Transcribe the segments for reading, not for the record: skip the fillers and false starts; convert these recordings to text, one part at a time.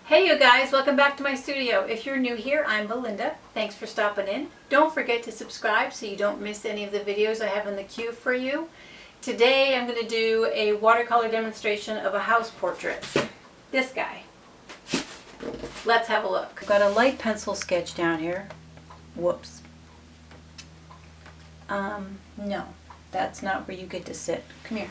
Hey you guys, welcome back to my studio. If you're new here, I'm Belinda. Thanks for stopping in. Don't forget to subscribe so you don't miss any of the videos I have in the queue for you. Today I'm going to do a watercolor demonstration of a house portrait. This guy. Let's have a look. I've got a light pencil sketch down here. Whoops. No, that's not where you get to sit. Come here.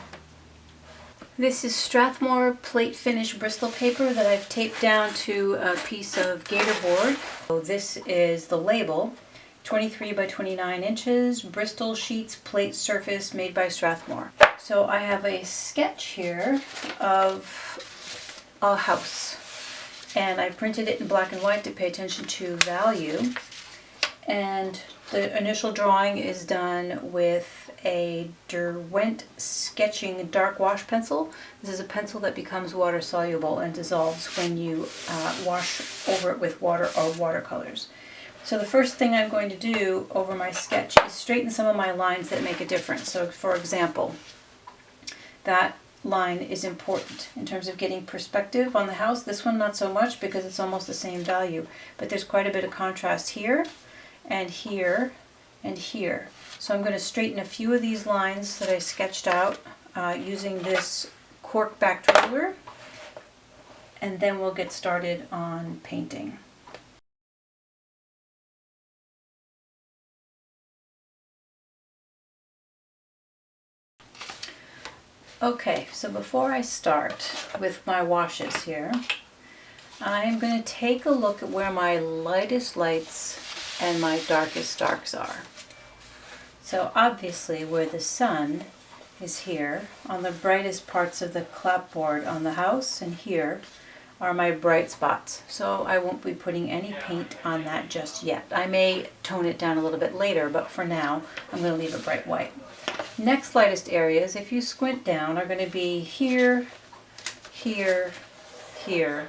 This is Strathmore plate finish Bristol paper that I've taped down to a piece of Gator Board. So this is the label, 23 by 29 inches, Bristol sheets plate surface made by Strathmore. So I have a sketch here of a house, and I printed it in black and white to pay attention to value. And the initial drawing is done with a Derwent Dark Wash pencil. This is a pencil that becomes water soluble and dissolves when you wash over it with water or watercolors. So the first thing I'm going to do over my sketch is straighten some of my lines that make a difference. So for example, that line is important in terms of getting perspective on the house. This one not so much because it's almost the same value, but there's quite a bit of contrast here and here and here. So I'm going to straighten a few of these lines that I sketched out using this cork-backed ruler, and then we'll get started on painting. Okay, so before I start with my washes here, I'm going to take a look at where my lightest lights and my darkest darks are. So obviously where the sun is here on the brightest parts of the clapboard on the house, and here are my bright spots. So I won't be putting any paint on that just yet. I may tone it down a little bit later, but for now I'm going to leave it bright white. Next lightest areas, if you squint down, are going to be here, here, here,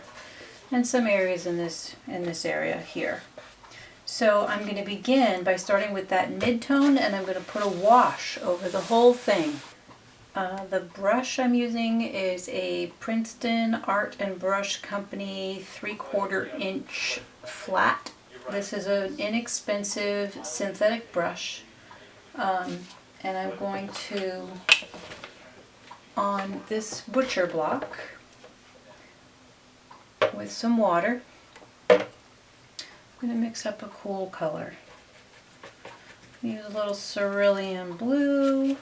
and some areas in this area here. So I'm going to begin by starting with that mid-tone, and I'm going to put a wash over the whole thing. The brush I'm using is a Princeton Art and Brush Company 3/4 inch flat. This is an inexpensive synthetic brush, and I'm going to, on this butcher block with some water, I'm going to mix up a cool color. Use a little cerulean blue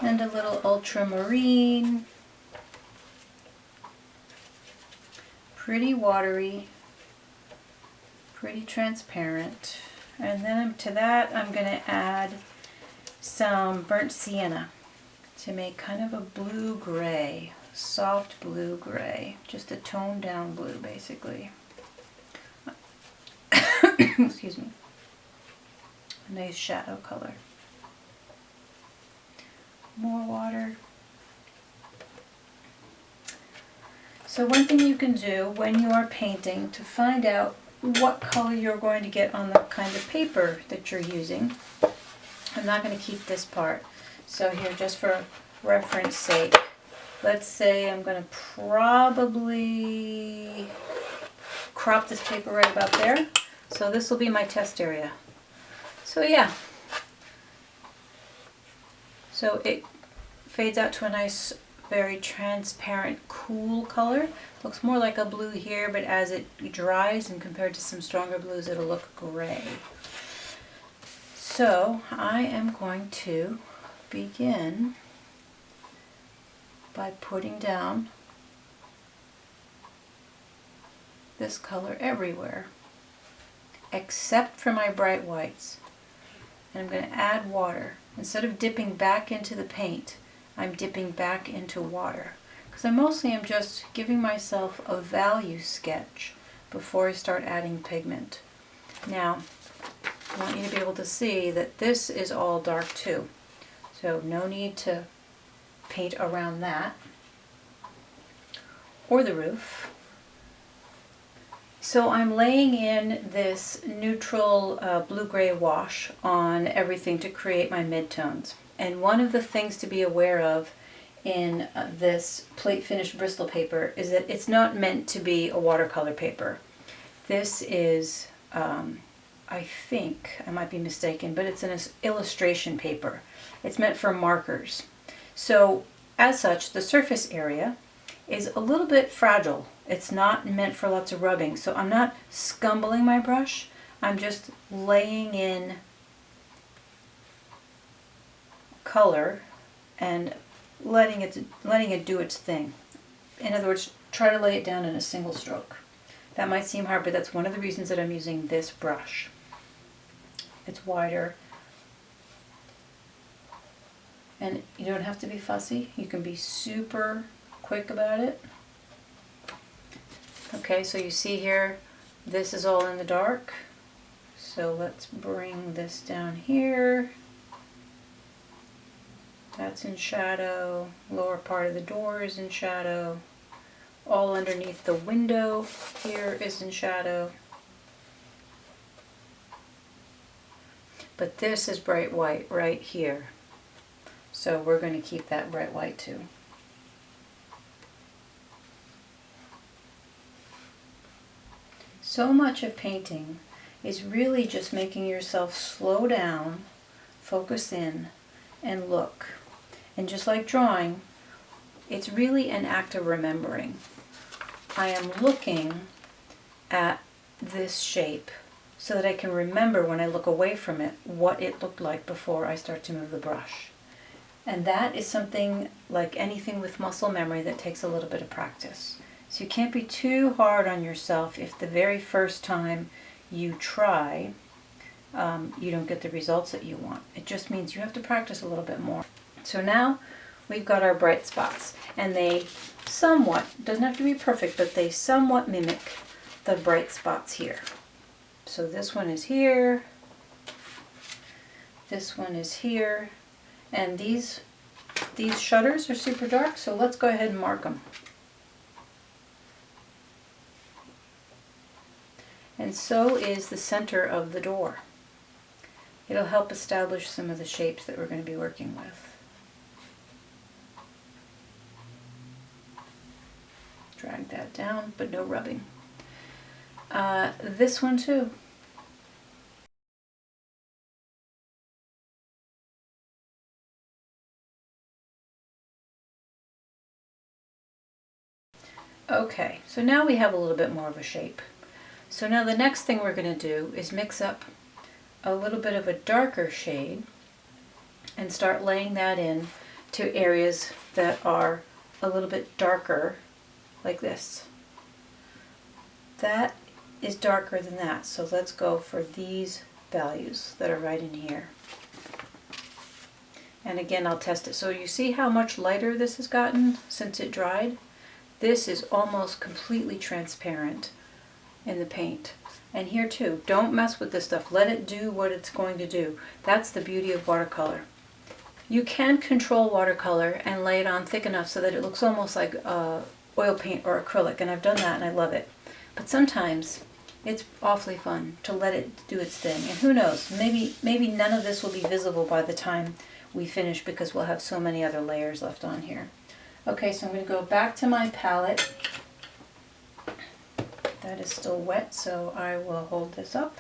and a little ultramarine. Pretty watery, pretty transparent. And then to that I'm going to add some burnt sienna to make kind of a blue-gray. Soft blue-gray, just a toned down blue basically. Excuse me. A nice shadow color. More water. So one thing you can do when you are painting to find out what color you're going to get on the kind of paper that you're using. I'm not going to keep this part. So here, just for reference sake, let's say I'm going to probably crop this paper right about there. So this will be my test area. So yeah. So it fades out to a nice, very transparent, cool color. Looks more like a blue here, but as it dries and compared to some stronger blues, it'll look gray. So I am going to begin by putting down this color everywhere except for my bright whites. And I'm going to add water. Instead of dipping back into the paint, I'm dipping back into water, because I mostly am just giving myself a value sketch before I start adding pigment. Now I want you to be able to see that this is all dark too, so no need to paint around that or the roof. So I'm laying in this neutral blue-gray wash on everything to create my midtones. And one of the things to be aware of in this plate finished Bristol paper is that it's not meant to be a watercolor paper. This is, I think, I might be mistaken, but it's an illustration paper. It's meant for markers. So as such, the surface area is a little bit fragile. It's not meant for lots of rubbing. So I'm not scumbling my brush. I'm just laying in color and letting it do its thing. In other words, try to lay it down in a single stroke. That might seem hard, but that's one of the reasons that I'm using this brush. It's wider. And you don't have to be fussy. You can be super quick about it. Okay, so you see here, this is all in the dark. So let's bring this down here. That's in shadow. Lower part of the door is in shadow. All underneath the window here is in shadow. But this is bright white right here. So we're going to keep that bright white too. So much of painting is really just making yourself slow down, focus in, and look. And just like drawing, it's really an act of remembering. I am looking at this shape so that I can remember when I look away from it what it looked like before I start to move the brush. And that is something like anything with muscle memory that takes a little bit of practice. So you can't be too hard on yourself if the very first time you try, you don't get the results that you want. It just means you have to practice a little bit more. So now we've got our bright spots, and they somewhat, doesn't have to be perfect, but they somewhat mimic the bright spots here. So this one is here, this one is here, and these shutters are super dark, so let's go ahead and mark them. And so is the center of the door. It'll help establish some of the shapes that we're going to be working with. Drag that down, but no rubbing. This one too. Okay, so now we have a little bit more of a shape. So now the next thing we're going to do is mix up a little bit of a darker shade and start laying that in to areas that are a little bit darker, like this. That is darker than that, so let's go for these values that are right in here. And again, I'll test it. So you see how much lighter this has gotten since it dried? This is almost completely transparent in the paint. And here too, don't mess with this stuff. Let it do what it's going to do. That's the beauty of watercolor. You can control watercolor and lay it on thick enough so that it looks almost like oil paint or acrylic, and I've done that and I love it. But sometimes it's awfully fun to let it do its thing. And who knows, maybe none of this will be visible by the time we finish because we'll have so many other layers left on here. Okay, so I'm going to go back to my palette. That is still wet, so I will hold this up.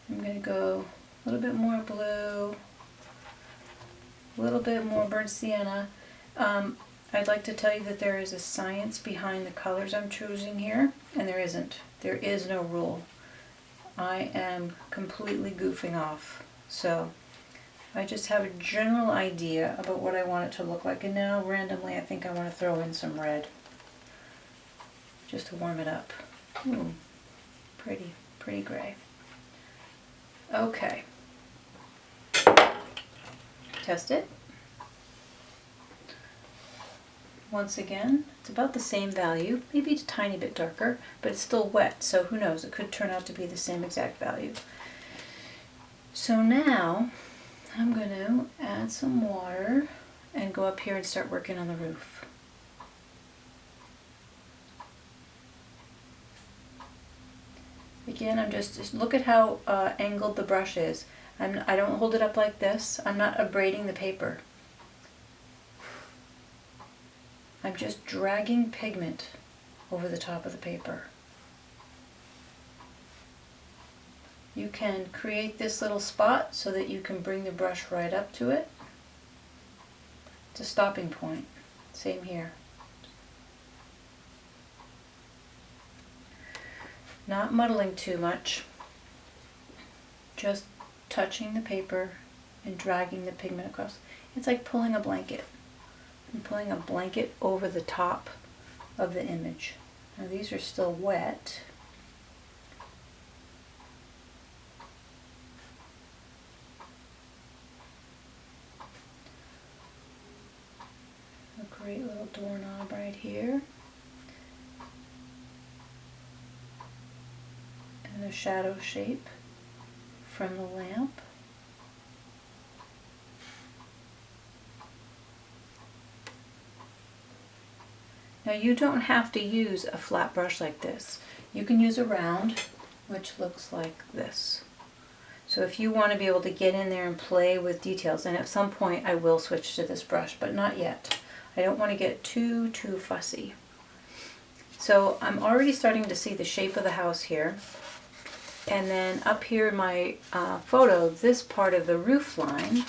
I'm going to go a little bit more blue, a little bit more burnt sienna. I'd like to tell you that there is a science behind the colors I'm choosing here, and there isn't. There is no rule. I am completely goofing off. So I just have a general idea about what I want it to look like, and now randomly I think I want to throw in some red just to warm it up. Ooh, pretty gray. Okay. Test it. Once again, it's about the same value, maybe it's a tiny bit darker, but it's still wet, so who knows, it could turn out to be the same exact value. So now I'm going to add some water and go up here and start working on the roof. Again, I'm just look at how angled the brush is. I don't hold it up like this. I'm not abrading the paper. I'm just dragging pigment over the top of the paper. You can create this little spot so that you can bring the brush right up to it. It's a stopping point. Same here. Not muddling too much, just touching the paper and dragging the pigment across. It's like pulling a blanket. I'm pulling a blanket over the top of the image. Now these are still wet. A great little doorknob right here. And a shadow shape from the lamp. Now you don't have to use a flat brush like this. You can use a round, which looks like this. So if you want to be able to get in there and play with details, and at some point I will switch to this brush, but not yet. I don't want to get too fussy. So I'm already starting to see the shape of the house here. And then up here in my photo, this part of the roof line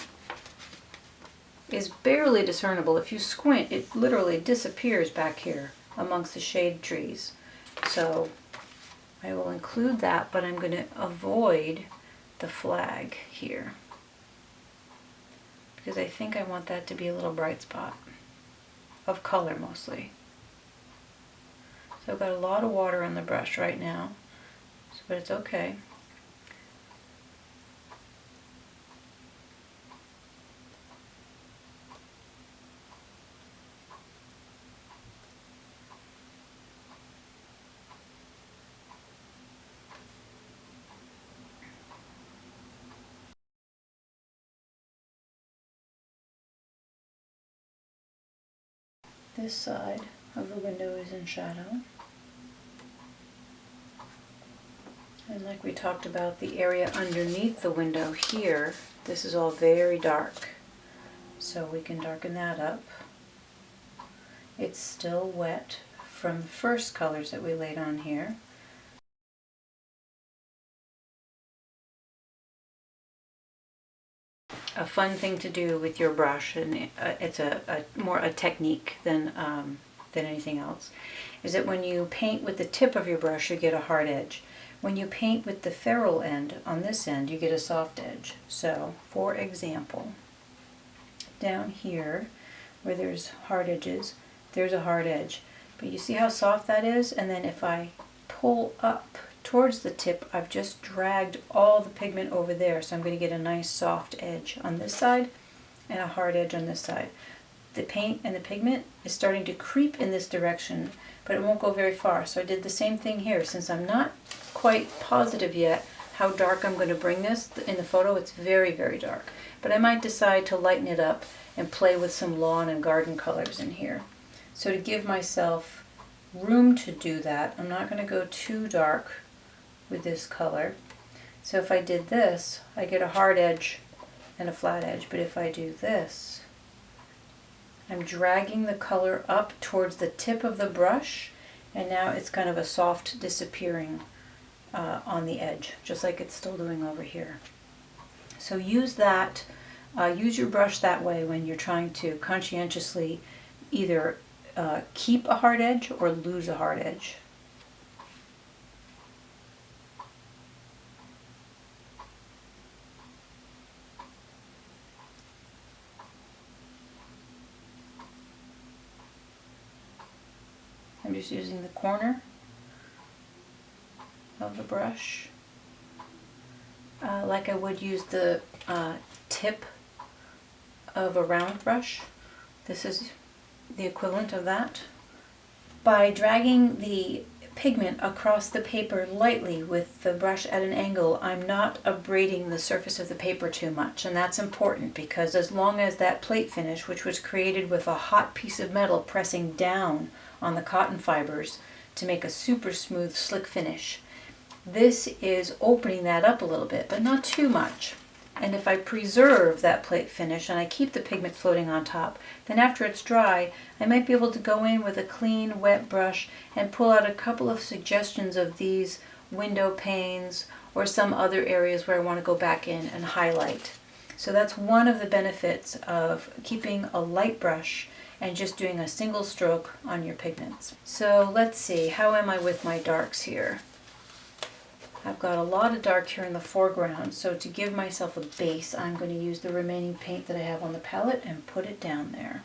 is barely discernible. If you squint, it literally disappears back here amongst the shade trees. So I will include that, but I'm going to avoid the flag here because I think I want that to be a little bright spot of color mostly. So I've got a lot of water on the brush right now, but it's okay. This side of the window is in shadow. And like we talked about, the area underneath the window here, this is all very dark. So we can darken that up. It's still wet from the first colors that we laid on here. A fun thing to do with your brush, and it's more a technique than anything else, is that when you paint with the tip of your brush, you get a hard edge. When you paint with the ferrule end on this end, you get a soft edge. So, for example, down here where there's hard edges, there's a hard edge. But you see how soft that is? And then if I pull up towards the tip, I've just dragged all the pigment over there. So I'm going to get a nice soft edge on this side and a hard edge on this side. The paint and the pigment is starting to creep in this direction, but it won't go very far. So I did the same thing here. Since I'm not quite positive yet how dark I'm going to bring this in the photo, it's very, very dark. But I might decide to lighten it up and play with some lawn and garden colors in here. So to give myself room to do that, I'm not going to go too dark with this color. So if I did this, I get a hard edge and a flat edge. But if I do this, I'm dragging the color up towards the tip of the brush, and now it's kind of a soft disappearing on the edge, just like it's still doing over here. So use that, use your brush that way when you're trying to conscientiously either keep a hard edge or lose a hard edge. I'm just using the corner of the brush like I would use the tip of a round brush. This is the equivalent of that. By dragging the pigment across the paper lightly with the brush at an angle, I'm not abrading the surface of the paper too much, and that's important because as long as that plate finish, which was created with a hot piece of metal pressing down on the cotton fibers to make a super smooth, slick finish, this is opening that up a little bit, but not too much. And if I preserve that plate finish and I keep the pigment floating on top, then after it's dry, I might be able to go in with a clean, wet brush and pull out a couple of suggestions of these window panes or some other areas where I want to go back in and highlight. So that's one of the benefits of keeping a light brush and just doing a single stroke on your pigments. So let's see, how am I with my darks here? I've got a lot of dark here in the foreground, so to give myself a base, I'm going to use the remaining paint that I have on the palette and put it down there.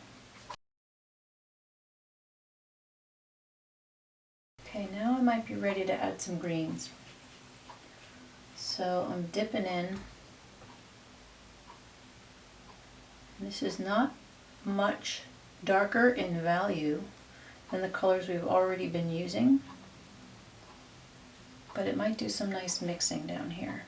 Okay, now I might be ready to add some greens. So I'm dipping in. This is not much darker in value than the colors we've already been using, but it might do some nice mixing down here.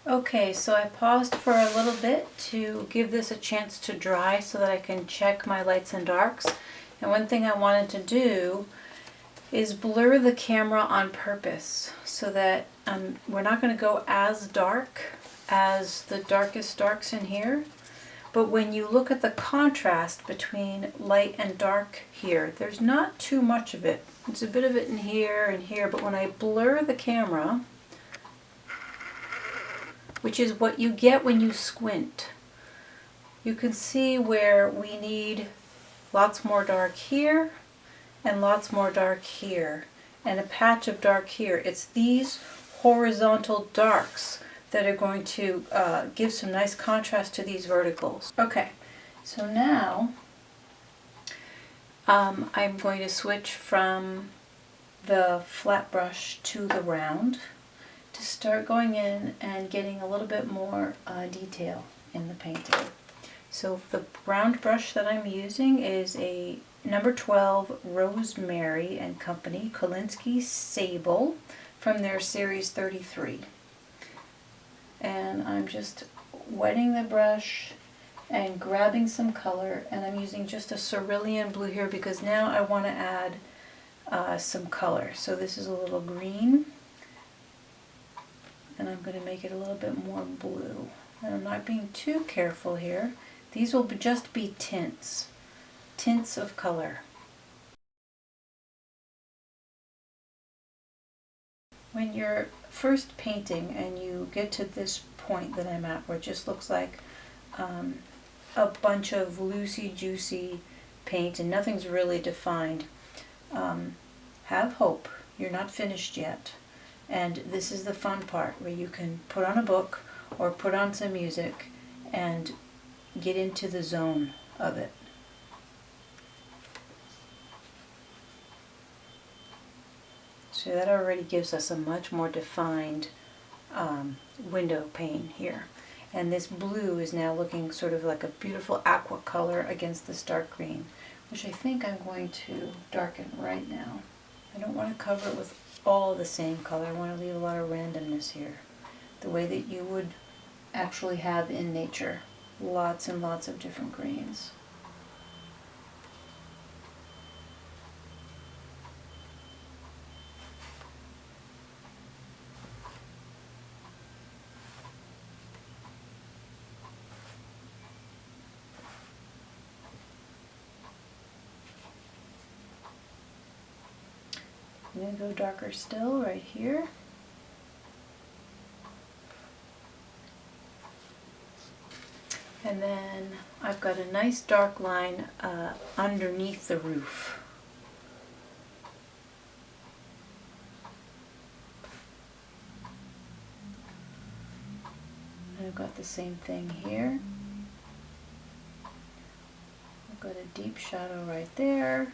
Okay, so I paused for a little bit to give this a chance to dry so that I can check my lights and darks. And one thing I wanted to do is blur the camera on purpose so that we're not going to go as dark as the darkest darks in here. But when you look at the contrast between light and dark here, there's not too much of it. There's a bit of it in here and here, but when I blur the camera, which is what you get when you squint, you can see where we need lots more dark here and lots more dark here and a patch of dark here. It's these horizontal darks that are going to give some nice contrast to these verticals. Okay, so now I'm going to switch from the flat brush to the round to start going in and getting a little bit more detail in the painting. So the round brush that I'm using is a number 12 Rosemary and Company Kolinsky Sable from their series 33. And I'm just wetting the brush and grabbing some color, and I'm using just a cerulean blue here because now I want to add some color. So this is a little green, and I'm going to make it a little bit more blue. And I'm not being too careful here. These will just be tints of color. When you're first painting and you get to this point that I'm at where it just looks like a bunch of loosey-juicy paint and nothing's really defined, have hope. You're not finished yet. And this is the fun part where you can put on a book or put on some music and get into the zone of it. So that already gives us a much more defined window pane here. And this blue is now looking sort of like a beautiful aqua color against this dark green, which I think I'm going to darken right now. I don't want to cover it with all the same color. I want to leave a lot of randomness here, the way that you would actually have in nature. Lots and lots of different greens. I'm going to go darker still right here. And then I've got a nice dark line underneath the roof. And I've got the same thing here. Got a deep shadow right there.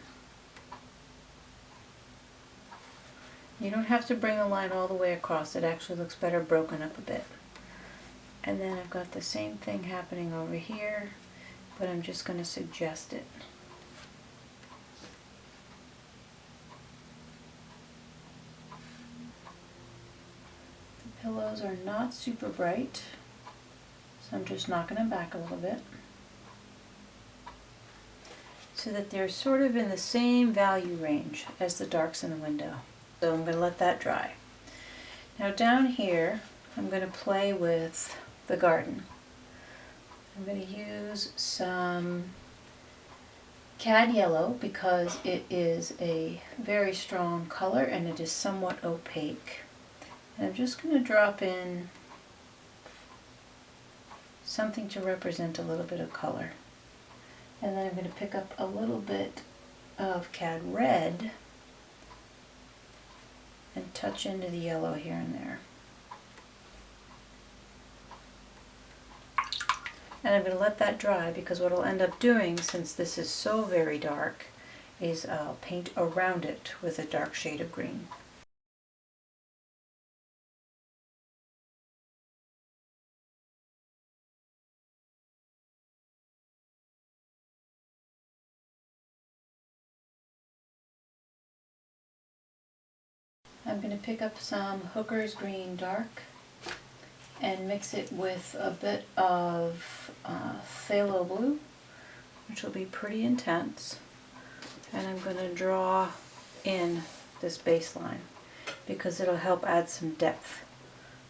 You don't have to bring the line all the way across. It actually looks better broken up a bit. And then I've got the same thing happening over here, but I'm just going to suggest it. The pillows are not super bright, so I'm just knocking them back a little bit so that they're sort of in the same value range as the darks in the window. So I'm going to let that dry. Now down here, I'm going to play with the garden. I'm going to use some cad yellow because it is a very strong color and it is somewhat opaque. And I'm just going to drop in something to represent a little bit of color. And then I'm going to pick up a little bit of cad red and touch into the yellow here and there. And I'm going to let that dry because what I'll end up doing, since this is so very dark, is I'll paint around it with a dark shade of green. I'm going to pick up some Hooker's Green Dark and mix it with a bit of phthalo blue, which will be pretty intense. And I'm going to draw in this baseline because it'll help add some depth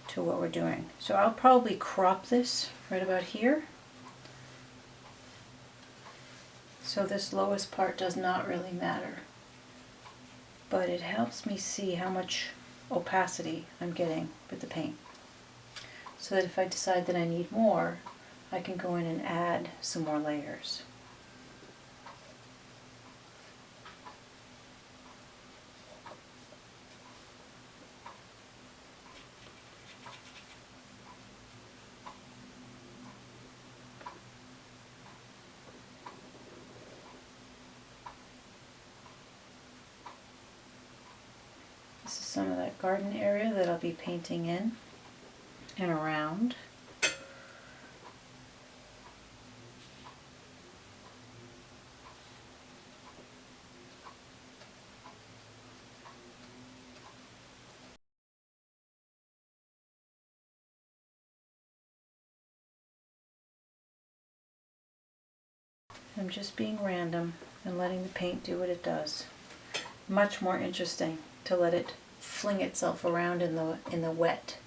to what we're doing. So I'll probably crop this right about here. So this lowest part does not really matter, but it helps me see how much opacity I'm getting with the paint, so that if I decide that I need more, I can go in and add some more layers. This is some of that garden area that I'll be painting in and around. I'm just being random and letting the paint do what it does. Much more interesting to let it fling itself around in the wet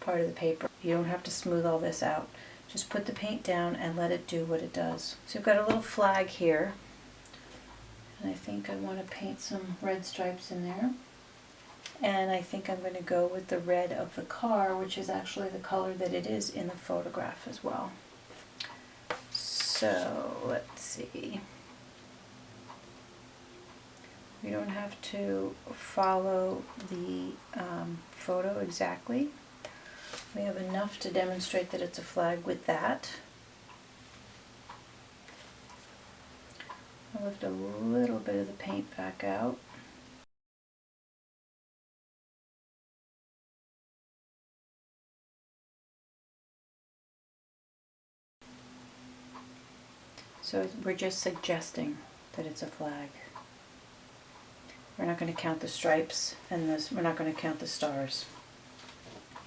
part of the paper. You don't have to smooth all this out. Just put the paint down and let it do what it does. So I've got a little flag here, and I think I want to paint some red stripes in there. And I think I'm going to go with the red of the car, which is actually the color that it is in the photograph as well. So let's see. We don't have to follow the photo exactly. We have enough to demonstrate that it's a flag with that. I'll lift a little bit of the paint back out. So we're just suggesting that it's a flag. We're not going to count the stripes and this. We're not going to count the stars.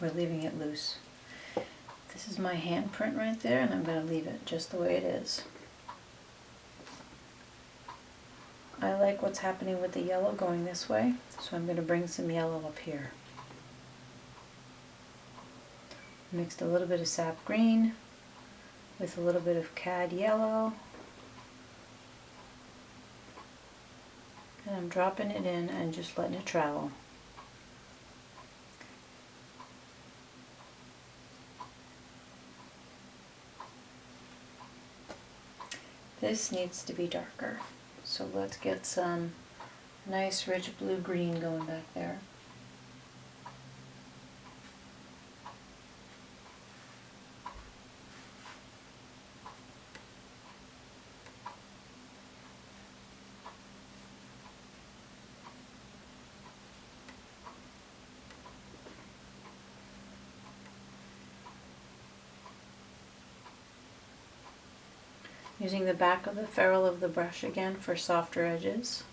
We're leaving it loose. This is my handprint right there, and I'm going to leave it just the way it is. I like what's happening with the yellow going this way, so I'm going to bring some yellow up here. Mixed a little bit of sap green with a little bit of cad yellow. And I'm dropping it in and just letting it travel. This needs to be darker, so let's get some nice rich blue-green going back there. Using the back of the ferrule of the brush again for softer edges.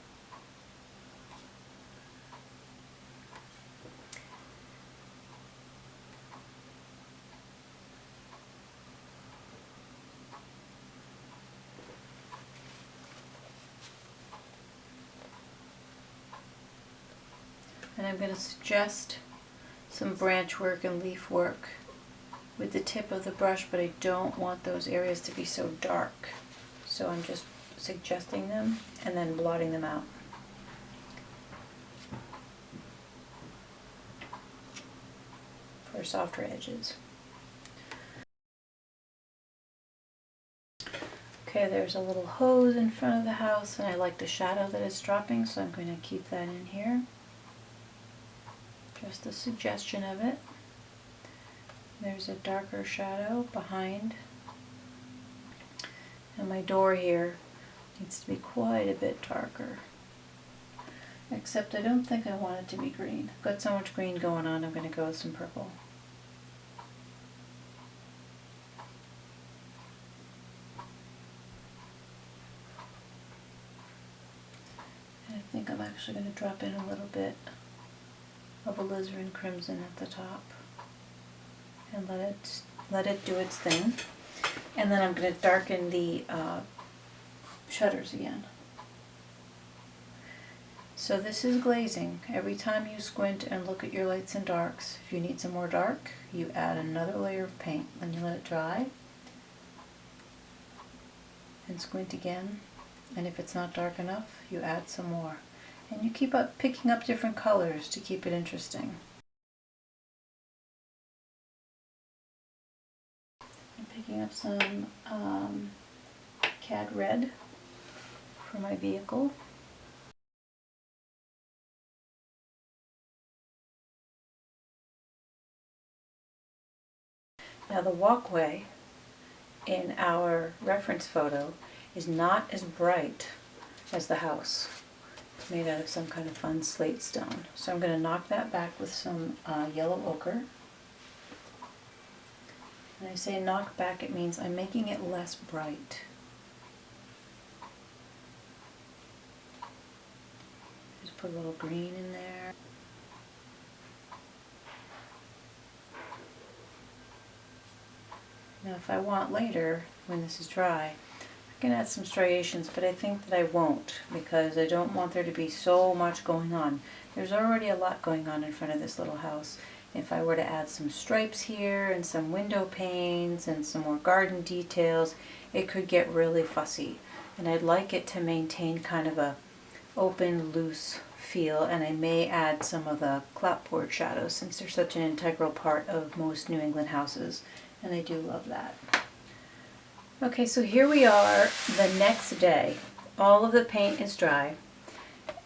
And I'm going to suggest some branch work and leaf work with the tip of the brush, but I don't want those areas to be so dark. So I'm just suggesting them and then blotting them out. For softer edges. Okay, there's a little hose in front of the house, and I like the shadow that it's dropping, so I'm going to keep that in here. Just a suggestion of it. There's a darker shadow behind. And my door here needs to be quite a bit darker. Except I don't think I want it to be green. I've got so much green going on, I'm going to go with some purple. And I think I'm actually going to drop in a little bit of alizarin crimson at the top and let it do its thing. And then I'm going to darken the shutters again. So this is glazing. Every time you squint and look at your lights and darks, if you need some more dark, you add another layer of paint. Then you let it dry and squint again. And if it's not dark enough, you add some more. And you keep picking up different colors to keep it interesting. I'm picking up some cad red for my vehicle. Now the walkway in our reference photo is not as bright as the house. It's made out of some kind of fun slate stone. So I'm going to knock that back with some yellow ochre. When I say knock back, it means I'm making it less bright. Just put a little green in there. Now if I want later, when this is dry, I can add some striations, but I think that I won't because I don't want there to be so much going on. There's already a lot going on in front of this little house. If I were to add some stripes here and some window panes and some more garden details, it could get really fussy. And I'd like it to maintain kind of a open, loose feel, and I may add some of the clapboard shadows since they're such an integral part of most New England houses, and I do love that. Okay, so here we are the next day. All of the paint is dry,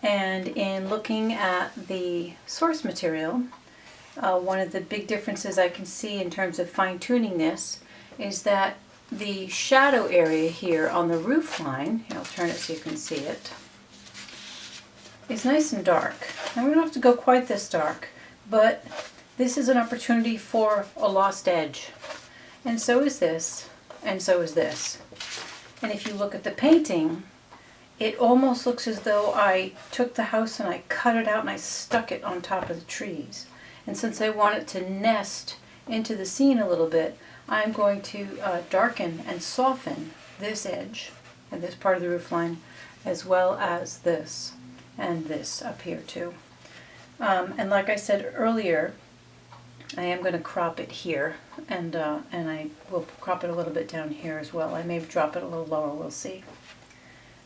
and in looking at the source material, one of the big differences I can see in terms of fine-tuning this is that the shadow area here on the roof line, I'll turn it so you can see it, is nice and dark. Now we don't have to go quite this dark, but this is an opportunity for a lost edge. And so is this, and so is this. And if you look at the painting, it almost looks as though I took the house and I cut it out and I stuck it on top of the trees. And since I want it to nest into the scene a little bit, I'm going to darken and soften this edge and this part of the roof line, as well as this and this up here too. And like I said earlier, I am going to crop it here, and I will crop it a little bit down here as well. I may drop it a little lower, we'll see.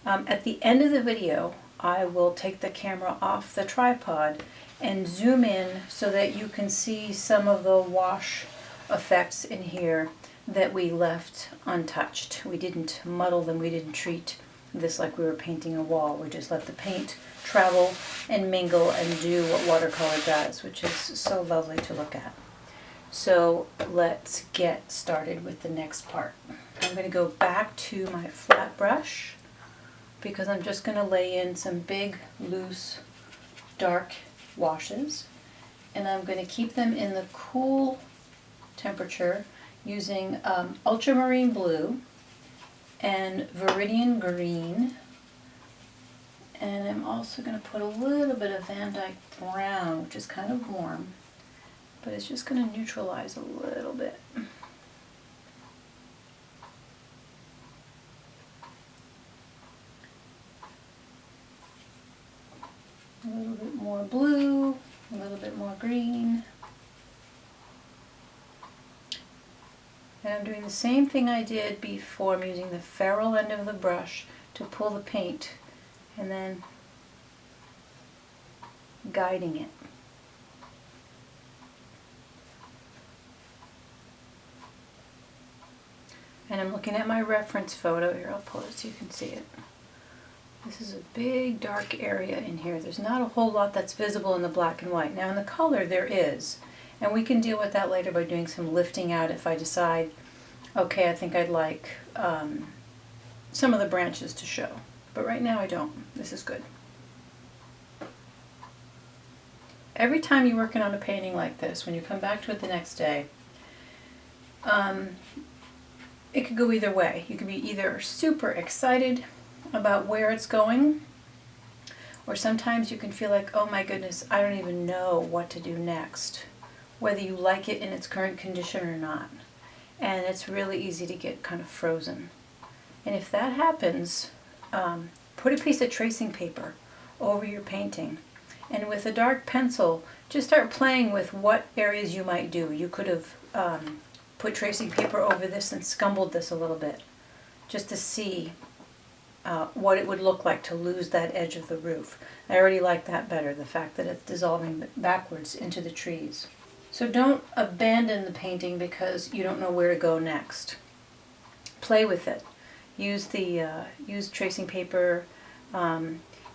At the end of the video, I will take the camera off the tripod and zoom in so that you can see some of the wash effects in here that we left untouched. We didn't muddle them, we didn't treat this like we were painting a wall. We just let the paint travel and mingle and do what watercolor does, which is so lovely to look at. So let's get started with the next part. I'm going to go back to my flat brush because I'm just going to lay in some big, loose, dark washes, and I'm going to keep them in the cool temperature using ultramarine blue and Viridian Green. And I'm also going to put a little bit of Van Dyke Brown, which is kind of warm, but it's just going to neutralize a little bit. A little bit more blue, a little bit more green. And I'm doing the same thing I did before. I'm using the ferrule end of the brush to pull the paint and then guiding it. And I'm looking at my reference photo here. I'll pull it so you can see it. This is a big dark area in here. There's not a whole lot that's visible in the black and white. Now in the color there is, and we can deal with that later by doing some lifting out if I decide, okay, I think I'd like some of the branches to show. But right now I don't. This is good. Every time you're working on a painting like this, when you come back to it the next day, it could go either way. You could be either super excited about where it's going, or sometimes you can feel like, oh my goodness, I don't even know what to do next, whether you like it in its current condition or not. And it's really easy to get kind of frozen. And if that happens, put a piece of tracing paper over your painting, and with a dark pencil, just start playing with what areas you might do. You could have put tracing paper over this and scumbled this a little bit, just to see what it would look like to lose that edge of the roof. I already like that better, the fact that it's dissolving backwards into the trees. So don't abandon the painting because you don't know where to go next. Play with it. Use tracing paper.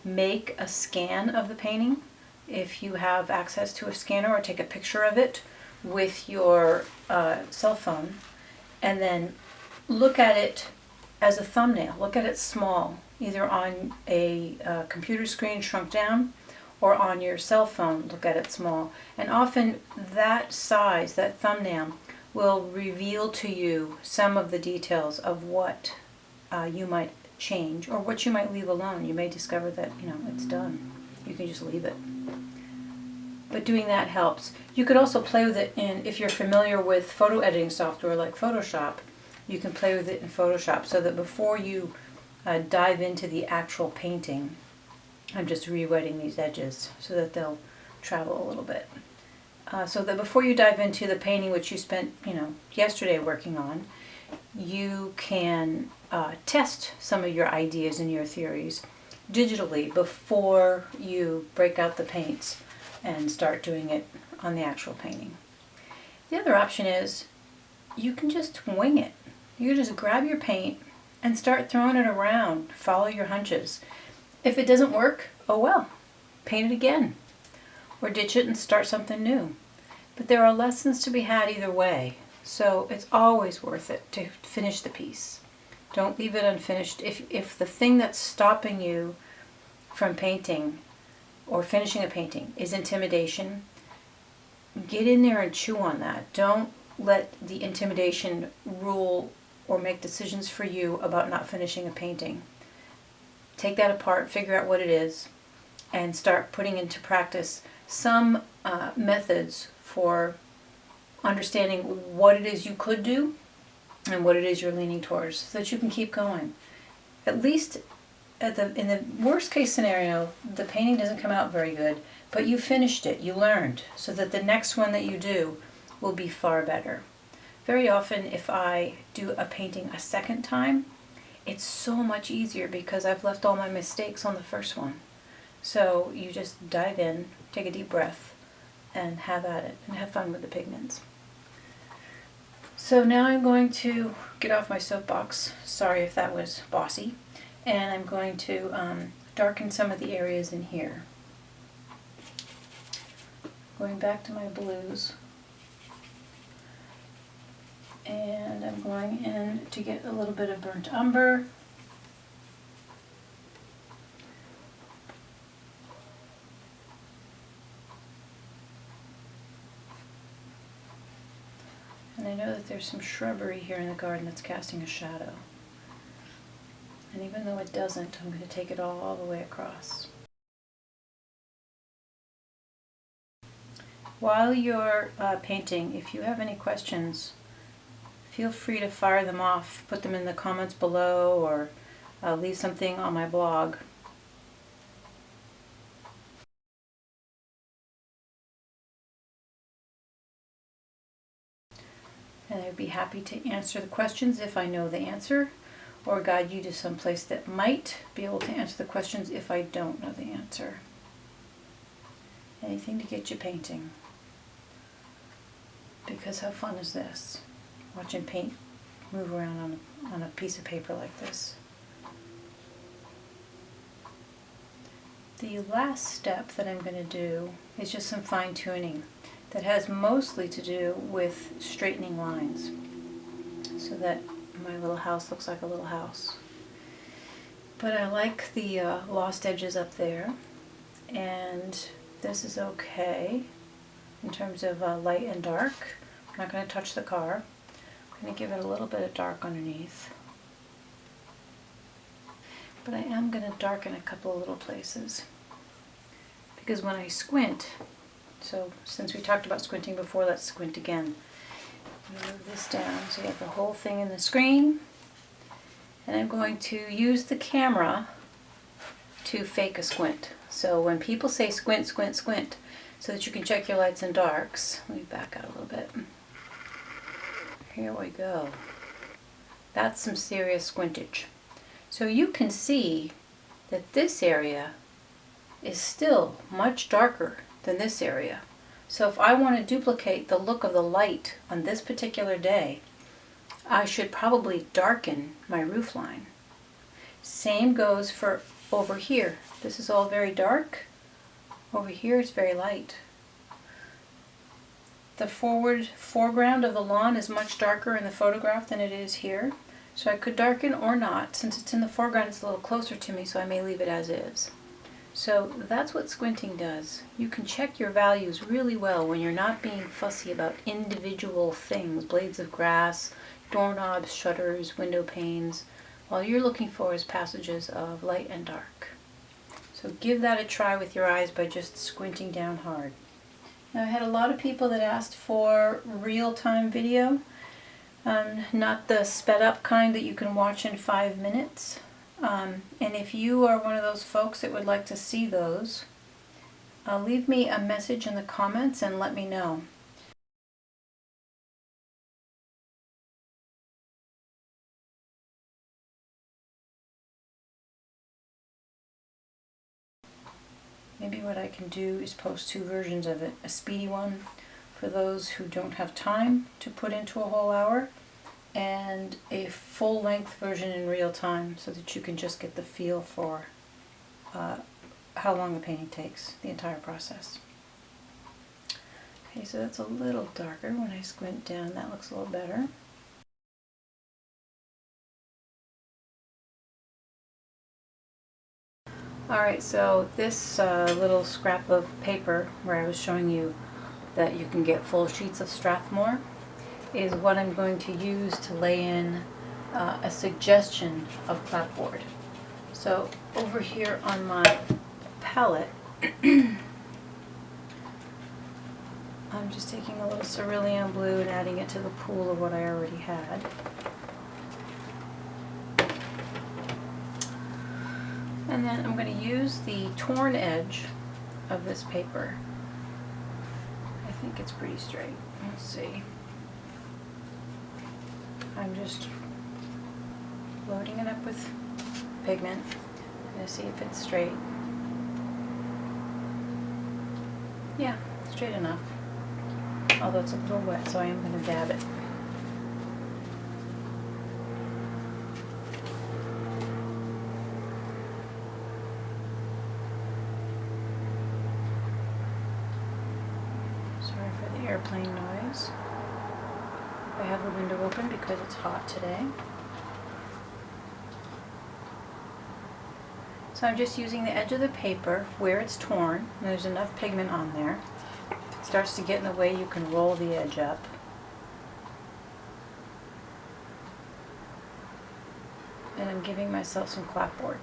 Make a scan of the painting if you have access to a scanner, or take a picture of it with your cell phone, and then look at it as a thumbnail. Look at it small, either on a computer screen shrunk down or on your cell phone. Look at it small. And often that size, that thumbnail, will reveal to you some of the details of what you might change or what you might leave alone. You may discover that, it's done. You can just leave it. But doing that helps. You could also play with it if you're familiar with photo editing software like Photoshop, you can play with it in Photoshop so that before you dive into the actual painting, I'm just rewetting these edges so that they'll travel a little bit. So that before you dive into the painting which you spent, yesterday working on, you can test some of your ideas and your theories digitally before you break out the paints and start doing it on the actual painting. The other option is you can just wing it. You can just grab your paint and start throwing it around. Follow your hunches. If it doesn't work, oh well, paint it again, or ditch it and start something new. But there are lessons to be had either way, so it's always worth it to finish the piece. Don't leave it unfinished. If the thing that's stopping you from painting or finishing a painting is intimidation, get in there and chew on that. Don't let the intimidation rule or make decisions for you about not finishing a painting. Take that apart, figure out what it is, and start putting into practice some methods for understanding what it is you could do and what it is you're leaning towards, so that you can keep going. At least in the worst case scenario, the painting doesn't come out very good, but you finished it, you learned, so that the next one that you do will be far better. Very often if I do a painting a second time, it's so much easier because I've left all my mistakes on the first one. So you just dive in, take a deep breath, and have at it, and have fun with the pigments. So now I'm going to get off my soapbox. Sorry if that was bossy. And I'm going to darken some of the areas in here. Going back to my blues. And I'm going in to get a little bit of burnt umber. And I know that there's some shrubbery here in the garden that's casting a shadow. And even though it doesn't, I'm going to take it all the way across. While you're painting, if you have any questions, feel free to fire them off, put them in the comments below, or leave something on my blog. And I'd be happy to answer the questions if I know the answer, or guide you to some place that might be able to answer the questions if I don't know the answer. Anything to get you painting. Because how fun is this? Watching paint move around on a piece of paper like this. The last step that I'm going to do is just some fine tuning that has mostly to do with straightening lines so that my little house looks like a little house. But I like the lost edges up there, and this is okay in terms of light and dark. I'm not going to touch the car. I'm going to give it a little bit of dark underneath. But I am going to darken a couple of little places. Because when I squint, so since we talked about squinting before, let's squint again. Move this down so you have the whole thing in the screen. And I'm going to use the camera to fake a squint. So when people say squint, squint, squint, so that you can check your lights and darks. Let me back out a little bit. Here we go. That's some serious squintage. So you can see that this area is still much darker than this area. So if I want to duplicate the look of the light on this particular day, I should probably darken my roof line. Same goes for over here. This is all very dark. Over here it's very light. The foreground of the lawn is much darker in the photograph than it is here. So I could darken or not. Since it's in the foreground, it's a little closer to me, so I may leave it as is. So that's what squinting does. You can check your values really well when you're not being fussy about individual things, blades of grass, doorknobs, shutters, window panes. All you're looking for is passages of light and dark. So give that a try with your eyes by just squinting down hard. Now I had a lot of people that asked for real-time video, not the sped up kind that you can watch in 5 minutes. And if you are one of those folks that would like to see those, leave me a message in the comments and let me know. Maybe what I can do is post 2 versions of it. A speedy one for those who don't have time to put into a whole hour, and a full-length version in real time so that you can just get the feel for how long the painting takes, the entire process. Okay, so that's a little darker. When I squint down, that looks a little better. Alright, so this little scrap of paper where I was showing you that you can get full sheets of Strathmore is what I'm going to use to lay in a suggestion of clapboard. So over here on my palette, I'm just taking a little cerulean blue and adding it to the pool of what I already had. And then I'm going to use the torn edge of this paper. I think it's pretty straight. Let's see. I'm just loading it up with pigment. I'm going to see if it's straight. Yeah, straight enough. Although it's a little wet, so I am going to dab it. Sorry for the airplane noise. I have the window open because it's hot today. So I'm just using the edge of the paper where it's torn, and there's enough pigment on there. If it starts to get in the way, you can roll the edge up. and I'm giving myself some clapboard.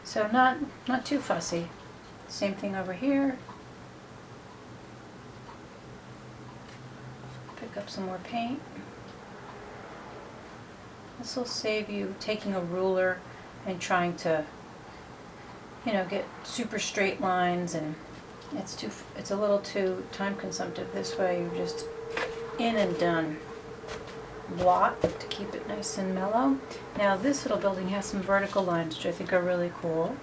So not too fussy. Same thing over here. Pick up some more paint. This will save you taking a ruler and trying to, you know, get super straight lines, and it's a little too time consumptive. This way you're just in and done. Blot to keep it nice and mellow. Now this little building has some vertical lines which I think are really cool.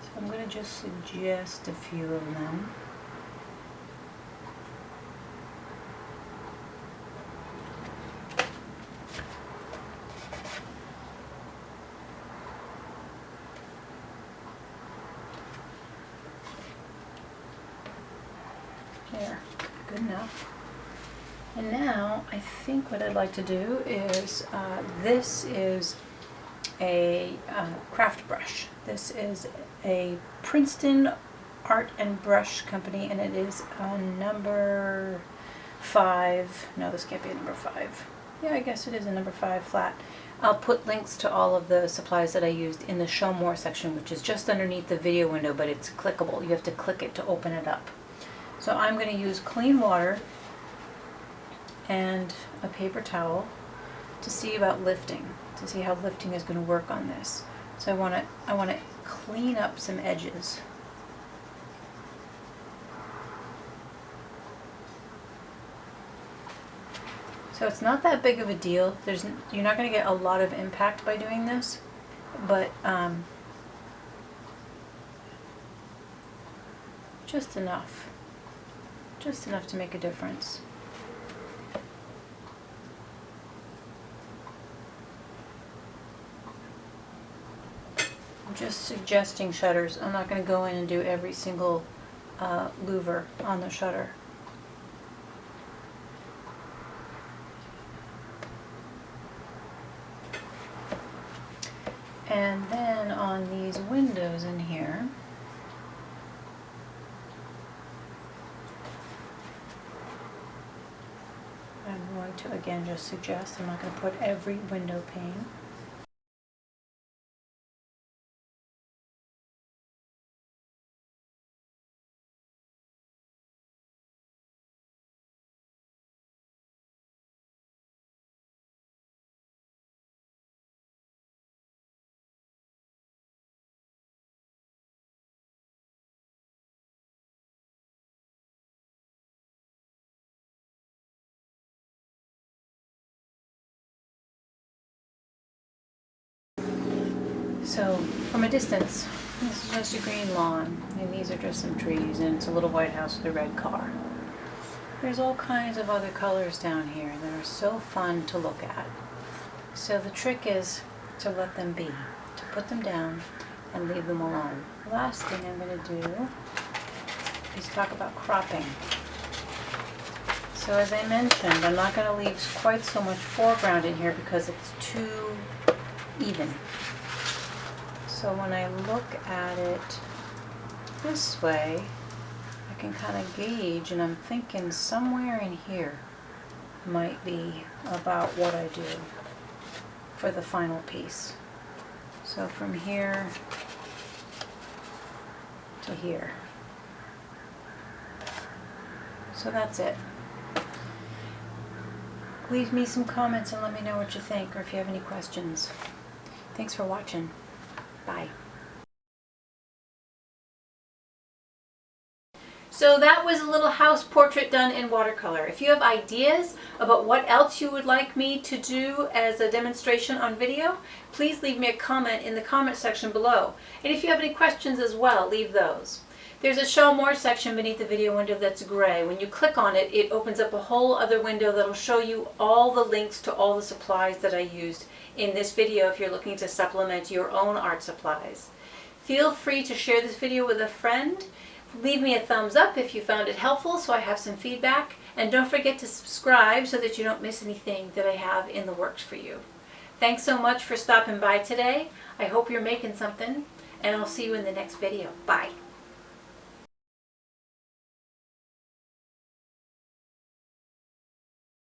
So I'm going to just suggest a few of them. There, good enough. And now I think what I'd like to do is, this is a craft brush. This is a Princeton art and brush company, and it is a number 5. No, this can't be a number 5. Yeah, I guess it is a number 5 flat. I'll put links to all of the supplies that I used in the Show More section, which is just underneath the video window, but it's clickable. You have to click it to open it up. So I'm going to use clean water and a paper towel to see about lifting, to see how lifting is going to work on this. So I want to clean up some edges. So it's not that big of a deal. You're not going to get a lot of impact by doing this, but just enough. Just enough to make a difference. I'm just suggesting shutters. I'm not going to go in and do every single louver on the shutter. And then on these windows in here, I'm going to again just suggest, I'm not going to put every window pane. So from a distance, this is just a green lawn, and these are just some trees, and it's a little white house with a red car. There's all kinds of other colors down here that are so fun to look at. So the trick is to let them be, to put them down and leave them alone. The last thing I'm going to do is talk about cropping. So as I mentioned, I'm not going to leave quite so much foreground in here because it's too even. So when I look at it this way, I can kind of gauge, and I'm thinking somewhere in here might be about what I do for the final piece. So from here to here. So that's it. Leave me some comments and let me know what you think, or if you have any questions. Thanks for watching. Bye. So that was a little house portrait done in watercolor. If you have ideas about what else you would like me to do as a demonstration on video, please leave me a comment in the comment section below. And if you have any questions as well, leave those. There's a Show More section beneath the video window that's gray. When you click on it, it opens up a whole other window that'll show you all the links to all the supplies that I used in this video if you're looking to supplement your own art supplies. Feel free to share this video with a friend. Leave me a thumbs up if you found it helpful so I have some feedback. And don't forget to subscribe so that you don't miss anything that I have in the works for you. Thanks so much for stopping by today. I hope you're making something, and I'll see you in the next video. Bye.